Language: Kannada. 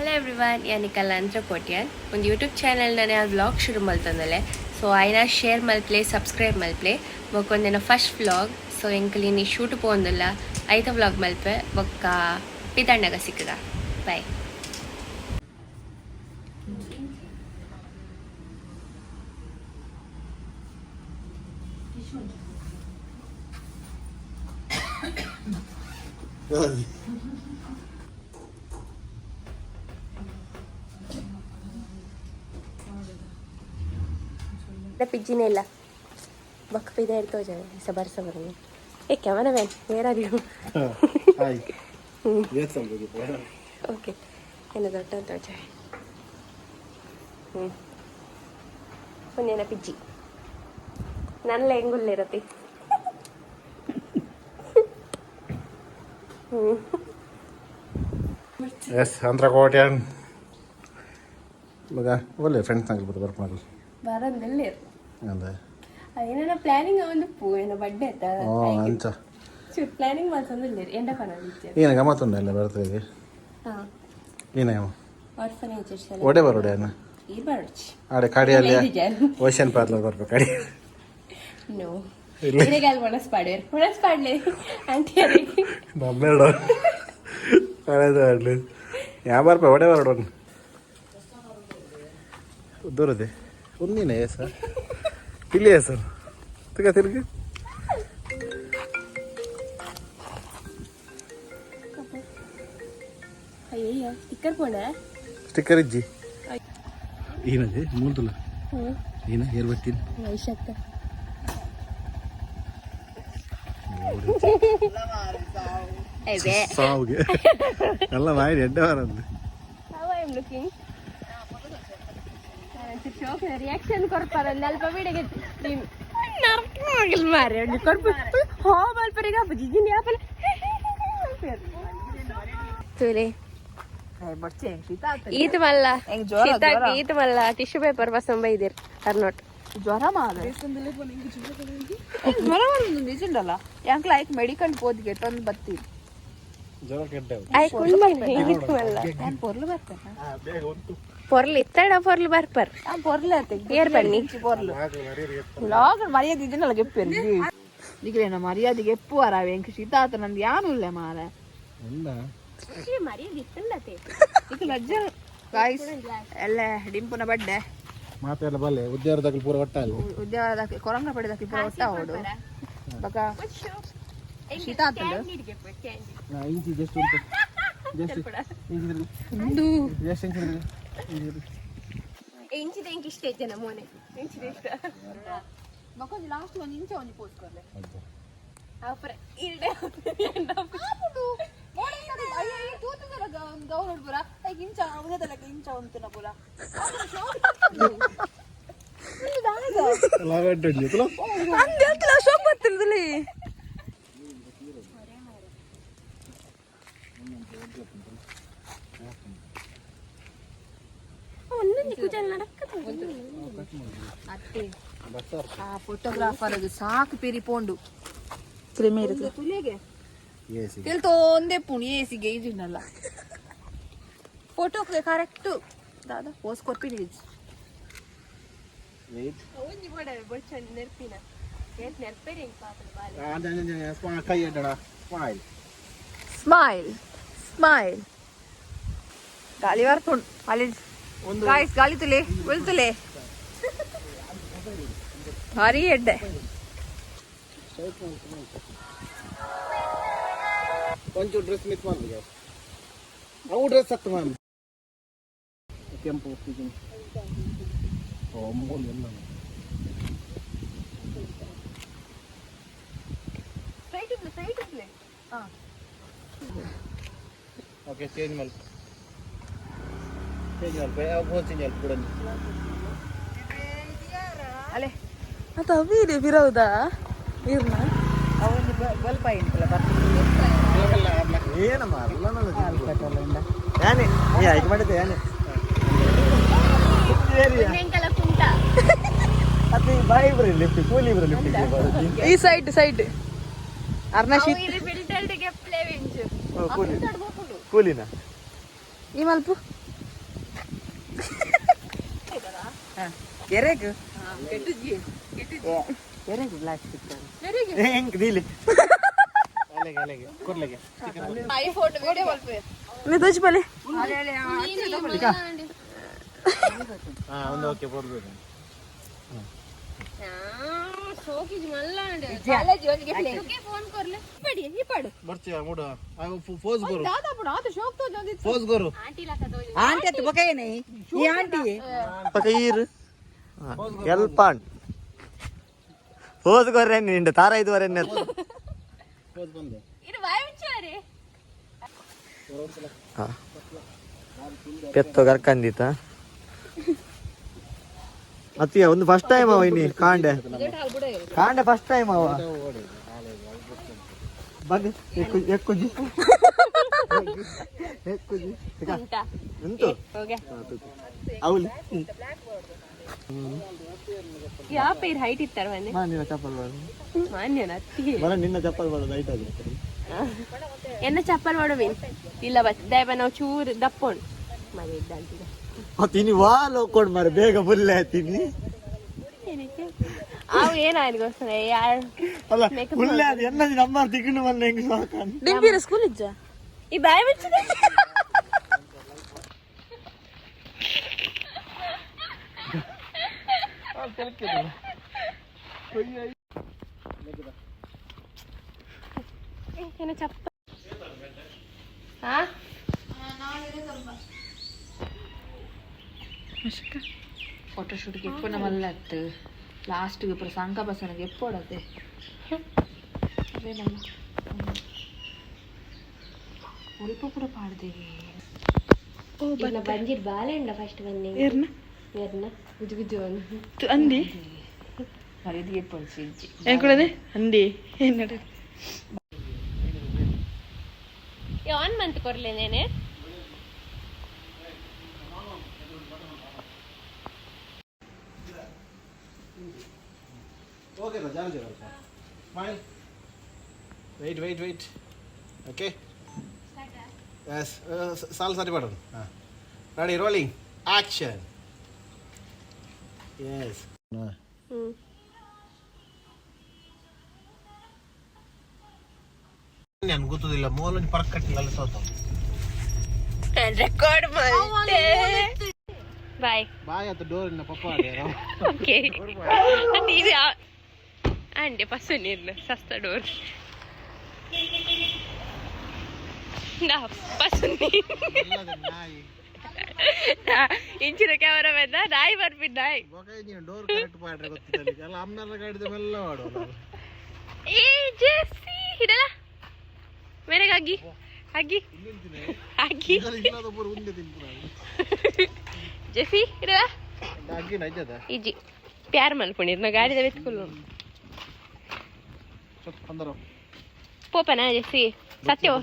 ಹಲೋ ಎವ್ರಿವನ್, ಯಾನಿಕಲ್ಲ ಅಂತ ಕೋಟ್ಯಾನ್ ಒಂದು ಯೂಟ್ಯೂಬ್ ಚಾನಲ್ ನಾನು ವ್ಲಾಗ್ ಶುರು ಮಲ್ತಂದಲೆ. ಸೊ ಐನ ಶೇರ್ ಮಲ್ಪ್ಲೆ ಸಬ್ಸ್ಕ್ರೈಬ್ ಮಲ್ಪ್ಲೆ ಬೊಕ್ಕೊಂದಿನ ಫಸ್ಟ್ ವ್ಲಾಗ್. ಸೊ ಎಂಕಲಿ ನೀ ಶೂಟ್ ಪೋಂದಿಲ್ಲ ಐತ ವ್ಲಾಗ್ ಮಲ್ಪೆ ಬೊಕ್ಕ ಪಿತಣ್ಣಗ ಸಿಕ್ಕದ. ಬಾಯ್. पिज्जी ಇಲ್ಲ ಬಕ್ ಪಿದ ಇರ್ತೋ ಜನ ಸಬರ್ ಸಬರ್ ಏ camera man where are you? Hi yes somebody okay ಎನ್ನ ದೊಡ್ಡ ತೋಜ ಒಂದೇನ ಪಿಜ್ಜಿ ನನ್ನ ಹೆಂಗುಲ್ಲಿರತಿ ಎಸ್ ಅಂದ್ರ ಕೋಟ್ಯಾನ್ ಮಗ ಒಳ್ಳೆ ಫ್ರೆಂಡ್ಸ್ ನಂಗೆ ಬರ್ಕೊಂಡು ಬರಂದಿಲ್ಲ ಅದೇ ಏನ ಪ್ಲಾನಿಂಗ್ ಒಂದು ಪೂನ ಬಡ್ಡೆ ಅಂಚ ಪ್ಲಾನಿಂಗ್ ಮಾಡ್ಸಂದಿಲ್ಲ ಎಂಡ ಕಾಣಿದ್ದೆ ಏನ ಗಮ್ಮತ್ತುಂಡ ಬರ್ತದೆ ಏನ ಆರ್ಫನೇಜಸ್ ಒಡೆ ಬರೋಡೆ ಅನ್ನ ಈ ಬರ್ಚ್ ಆಡೆ ಕಾಡಿಯಲ್ಲಿ ಓಷನ್ ಪಾರ್ಲರ್ ಬರ್ಬೇಕು ಕಾಡಿ ನೋ ಇರೆಗಾಲ್ ಮನಸ್ ಪಾಡ್ಲೆ ಆಂಟಿ ನಮ್ಮೆರಡು ಅದೇ ಯಾ ಬರ್ಪ ಒಡೆ ಬರೋಡು ದೂರದೆ ಒಂದಿನ ಸರ್ ಇಲ್ಲಿ ಸರ್ ತಿರುಗಿ ಅಯ್ಯಯ್ಯ ಸ್ಟಿಕ್ಕರ್ ಪೋಣ ಸ್ಟಿಕ್ಕರ್ ಇಜ್ಜಿ ಏನದೆ ಮೂರ್ತಲ್ಲ ಏನ ಏರ್ ಬರ್ತೀನಿ ವೈಶಾಖ ಸಾವುಗೆ ಎಲ್ಲ ಮಾಡಿ ಎಡ್ಡೆ ಬರದು ರಿಯಾಕ್ಷನ್ ಕೊಡ್ಪಾರ ಅಲ್ಪ ಬಿಡಿಗೆ ಆಗಿಲ್ಲ ಮಾರಿ ಕೊಡ್ಪ ಹೋ ಮಲ್ಪರಿಗೆ ಜಿಜಿನ ಯಾಪಲ್ ತುಲೆ ಈತ ಮಲ್ಲ ಈತ ಮಲ್ಲ ಟಿಶ್ಯೂ ಪೇಪರ್ ಪಸಂಬ ಇದ್ದೀರಿ ಅರ್ನೋಟ್ ಜ್ವರ ಮಾದ ಜ್ವರ ನಿಜಂಡಲ್ಲ ಯಾಂಕ್ಲ ಆಯ್ಕೆ ಮೆಡಿಕಲ್ ಹೋದ್ಗೆ ಎಟ್ಟೊಂದು ಬತ್ತಿ ಪೊರ್ಲು ಇತ್ತಡ ಪೊರ್ಲು ಬರ್ಪರ್ ಪೊರ್ಲೆ ಏರ್ ಬನ್ನಿ ಪೊರ್ಲು ಲಾಗ್ ಮರ್ಯಾದೆ ಇದನ್ನಲ್ಲ ಗೆಪ್ಪೇರಿ ದಿಗ್ಲೇನ ಮರ್ಯಾದೆಗೆ ಎಪ್ಪು ಅರಾವೆ ಎಂಕ ಶೀತ ಆತ ನಂದು ಯಾನು ಇಲ್ಲ ಮಾರ ಈಗ ಲಜ್ಜ ಗಾಯ್ಸ್ ಎಲ್ಲ ಡಿಂಪುನ ಬಡ್ಡೆ ಮಾತೆಲ್ಲ ಬಲ್ಲೆ ಉದ್ಯೋಗದಾಗ ಪೂರ ಒಟ್ಟ ಅಲ್ಲಿ ಉದ್ಯೋಗದಾಗ ಕೊರಂಗ ಪಡೆದಕ್ಕೆ ಪೂರ ಒಟ್ಟ ಅವಡು ಬಕ ಶೀತ ಆತಂದು ಇಂಚಿ ಜಸ್ಟ್ ಉಂಟು ಜಸ್ಟ್ ಒಂದು ಜಸ್ಟ್ ಇಂಚಿದ ಇಂಕ್ ಇಷ್ಟ ಜನ ಮೋನೆ ಇಂಚಿದ ಇಷ್ಟ ಮಕ್ಕೊಂದು ಲಾಸ್ಟ್ ಒಂದು ಇಂಚ ಒಂದು ಪೋಸ್ಕೊರ್ಲೆ ಅಪ್ರ ಇಲ್ಡೆ ಗೌರವ್ ಪುರ ಇಂಚ ಅವನದಲ್ಲ ಇಂಚ ಉಂಟು ಪುರ ಸೊಪ್ಪತ್ತಿಲ್ದಲ್ಲಿ ಫೋಟೋಗ್ರಾಫರ್ ಅದು ಸಾಕು ಪೇರಿ ಪೋಂಡು ತುಲಿಗೆ ತಿಳ್ತೋ ಒಂದೇ ಪುಣಿ ಏಸಿಗೆ ಈಜಿನಲ್ಲ ಫೋಟೋಗೆ ಕರೆಕ್ಟ್ ದಾದಾ ಪೋಸ್ ಕೊರ್ಪಿನಿ ಒಂಜಿ ಮಾಡವೆ ಬೊಚ್ಚಂಡಿ ನೆರ್ಪಿನ ಏತ್ ನೆರ್ಪೇರಿ ಇಂಕ್ ಪಾಪದ ಬಾಲೆ ಕೈ ಎಡ್ಡಣ ಸ್ಮೈಲ್ ಸ್ಮೈಲ್ ಸ್ಮೈಲ್ ಗಾಳಿ ಬರ್ತುಂಡು ಅಲ್ಲಿ ಗಾಯ್ಸ್ ಗಾಳಿ ತುಲೆ ಬೀಳ್ತುಲೆ ಭಾರಿ ಎಡ್ಡೆ ಒಂಚೂರು ಡ್ರೆಸ್ ಮಿಸ್ ಮಾಡ್ಲಿಕ್ಕೆ ಅವು ಡ್ರೆಸ್ ಹತ್ತು ಮ್ಯಾಮ್ ಕೆಂಪು ಮೂಲ ಎಲ್ಲ ಓಕೆ ಚೇಂಜ್ ಮಾಡಿ ಚೇಂಜ್ ಕೂಡ ಅಲೆ ಅದು ಅವೀರಿ ಬಿರೌದಾ ಇರ್ನ ಅವನು ಬಲ್ಪ ಏನಿಲ್ಲ ಏನಮ್ಮ ಯಾನೆ ಆಯ್ಕೆ ಮಾಡಿದ್ದೆ ಯಾನೆ ಅದೇ ಬಾಯಿ ಬರೀ ಲಿಫ್ಟ್ ಕೂಲಿ ಬರೀ ಲಿಫ್ಟ್ ಈ ಸೈಡ್ ಅರ್ನಶಿ ಕೂಲಿನ ಈ ಮಲ್ಪು ಎರೆಗ್ ಎರೆಗೆ ಪ್ಲಾಸ್ಟಿಕ್ ಹೆಂಗ್ ದೀಲಿ ಅಲೆಗೆ ಕೊರ್ಲೆಗೆ ಐಫೋನ್ ವಿಡಿಯೋ ಬಲ್ಪೆ ಹಾ ಒಂದು ಓಕೆ ಬರ್ಬೋದು ಬರ್ತೀಯ ಮೂಡ ಫೋಸ್ ಗುರು ಫೋಸ್ ಗುರು आंटी तो बकाय नहीं ये आंटी है ಪಕೀರ್ ಎಲ್ಪಾನ್ ಫೋಸ್ ಗೊರ್ರೆ ನಿಂಡ ತಾರ ಐದುವರೆ ಫೋಸ್ ಬಂದೆ ಪೆತ್ತು ಕರ್ಕಂದಿತ್ತ ಅತ್ತಿಯ ಒಂದು ಫಸ್ಟ್ ಟೈಮ್ ಅವ ಇನ್ನಿ ಕಾಂಡೆ ಫಸ್ಟ್ ಟೈಮ್ ಅವ ಬಗ್ ಎಕ್ಕುಜಿ ಎಂತು ಅವಳು ಯಾವ ಪೇರ್ ಹೈಟ್ ಇತ್ತಾರ ಮನೆ ನಿನ್ನ ಚಪ್ಪಲ್ ಬಾಡು ಮಾನ್ಯನ ನಿನ್ನ ಚಪ್ಪಲ್ ಬಾಡು ಹೈಟ್ ಆಗಿ ಎನ್ನ ಚಪ್ಪಲ್ ಮಾಡೋವೇನು ಇಲ್ಲ ಬಸ್ ದಯವ ನಾವು ಚೂರು ದಪ್ಪೋಣ ಮನೆ ಇದ್ದಂತಿದೆ ತಿನಿ ವಾಲ್ ಹೋಗ್ಕೊಂಡು ಮಾರ ಬೇಗ ಬುಲ್ಲೆ ತಿನಿ ಅವು ಏನಾಯ್ತು ಯಾರು ಅಲ್ಲ ಬುಲ್ಲೆ ಅದು ಎನ್ನದಿ ನಮ್ಮ ತಿಕ್ಕಿನ ಬಂದ ಹೆಂಗ್ ಸಾಕಾನು ಡಿಂಬಿರ ಸ್ಕೂಲ್ ಇಜ್ಜ ಈ ಬಾಯಿ ಮುಚ್ಚಿದೆ ಏನ ಚಪ್ಪ ಹಾ ಫೋಟೋಶೂಟ್ಗೆ ಎಪ್ಪನ ಮಲ್ಲತ್ತು ಲಾಸ್ಟ್ಗೆ ಪುರ ಸಂಕ ಬಸನಿಗೆ ಎಪ್ಪೋಡತ್ತೆ ಅದೇನಮ್ಮ ಉಳಿಪ ಪುರ ಪಾಡ್ದೇವಿ ಇನ್ನ ಬಂದಿರ್ ಬಾಲೆಂಡ ಫಸ್ಟ್ ಬನ್ನಿ ಏರ್ನ ಏರ್ನ ಗುಜು ಗುಜು ಅಂದಿ ಮರಿದಿಗೆ ಪಡಿಸಿಜ್ಜಿ ಏನ್ಕೊಡದೆ ಅಂದಿ ಏನ್ ನಡೆ ಆನ್ ಮಂತ್ ಕೊರ್ಲೇನೇನೆ Okay, smile. Wait. Okay. Yes. Salsa button. Ready, rolling. Action. Yes. ನಾನು ಗೊತ್ತುದಿಲ್ಲ ಮೋಲನ್ ಪರ್ಕಟ್ಟಿಲ್ಲ ಅಲ್ಲಿ ಸೋತ ರೆಕಾರ್ಡ್ ಮಾಡ್ತೆ ಬಾಯ್ ಬಾಯ್ ಅತ್ತ ಡೋರ್ ಇನ್ನ ಪಪ್ಪ ಓಕೆ ಇದು ಅಂಡೆ ಪಸು ನೀರ್ನ ಸಸ್ತ ಡೋರ್ ನಾ ಪಸು ನಾಯಿ ಇಂಚಿನ ಕ್ಯಾಮರಾ ಬಂದ ನಾಯಿ ಬರ್ಬಿಡ್ ನಾಯಿ ನೀನು ಡೋರ್ ಕರೆಕ್ಟ್ ಮಾಡ್ರೆ ಗೊತ್ತಿಲ್ಲ ಎಲ್ಲ ಅಮ್ಮನ ಗಾಡಿದ ಮೆಲ್ಲ ಮಾಡುವ ಏ ಜೆಸ್ಸಿ ಹಿಡಲ ಮೇರೆಗಾಗಿ ಆಗಿ ಆಗಿ ಜೆಫಿ ಹಿಡಲ ಅಗ್ಗಿ ನಜ್ಜದ ಇಜ್ಜಿ ಪ್ಯಾರ್ ಮಲ್ಕೊಂಡಿರ್ ನಾ ಗಾಡಿದ ಬೆತ್ಕೊಲ್ಲ ಸ್ವಲ್ಪ ಅಂದರು ಪೋಪನಾ ಜೆಸ್ಸಿ ಸತ್ಯವ